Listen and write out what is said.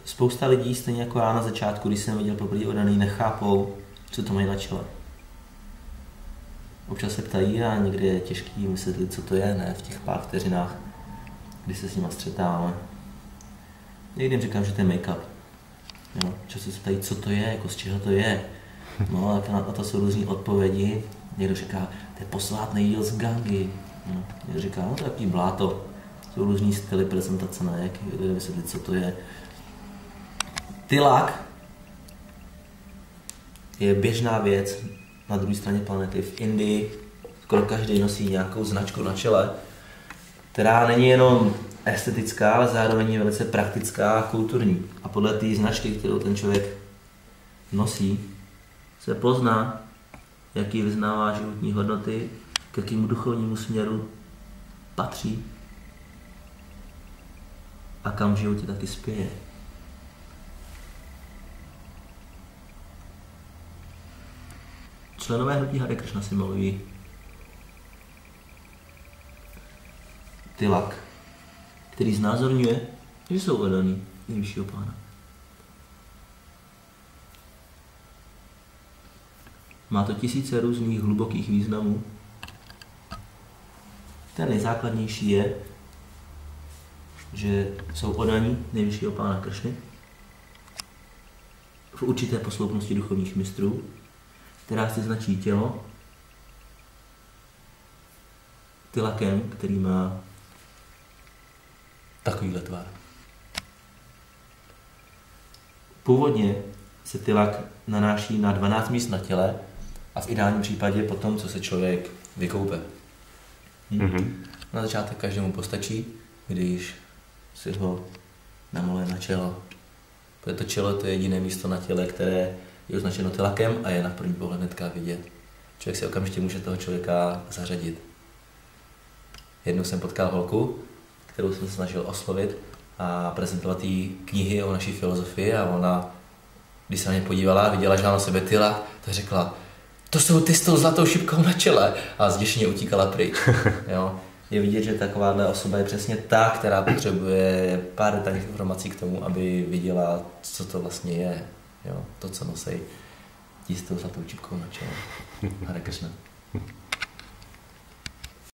spousta lidí, stejně jako já na začátku, když jsem viděl poprvé odaný, nechápou, co to mají na čele. Občas se ptají a někdy je těžký vysvětlit, co to je, ne, v těch pár vteřinách, kdy se s nima střetáváme. Někdy jim říkám, že to je make-up. Často se ptají, co to je, jako z čeho to je. No, tak na to jsou různý odpovědi. Někdo říká, to je posvátný jíl z gangy. No, někdo říká, no to je takový bláto. Jsou různý styly prezentace, ne, jak vysvětlit, co to je. Tilak je běžná věc na druhé straně planety. V Indii skoro každý nosí nějakou značku na čele, která není jenom estetická, ale zároveň je velice praktická a kulturní. A podle té značky, kterou ten člověk nosí, se pozná, jaký vyznává životní hodnoty, k jakému duchovnímu směru patří a kam v životě taky spěje. Členové hnutí Hare Krishna si malují tilak, který znázorňuje, že jsou oddaný nejvyššího pána. Má to tisíce různých hlubokých významů. Ten nejzákladnější je, že jsou oddaní nejvyššího pána Kršny v určité posloupnosti duchovních mistrů, která si značí tělo tilakem, který má takovýhle tvar. Původně se tilak nanáší na 12 míst na těle a v ideálním případě po tom, co se člověk vykoupe. Na začátek každému postačí, když si ho namaluje na čelo. Protože to čelo to je jediné místo na těle, které je označeno tilakem a je na první pohled hnedka vidět. Člověk si okamžitě může toho člověka zařadit. Jednou jsem potkal holku, kterou jsem se snažil oslovit a prezentovat jí knihy o naší filozofii a ona, když se na ně podívala a viděla, že mám na sebe tilak, tak řekla, to jsou ty s tou zlatou šipkou na čele a zděšeně utíkala pryč. Jo? Je vidět, že takováhle osoba je přesně ta, která potřebuje pár detailních informací k tomu, aby viděla, co to vlastně je. Jo? To, co nosí tí s tou zlatou šipkou na čele. Hare Krishna.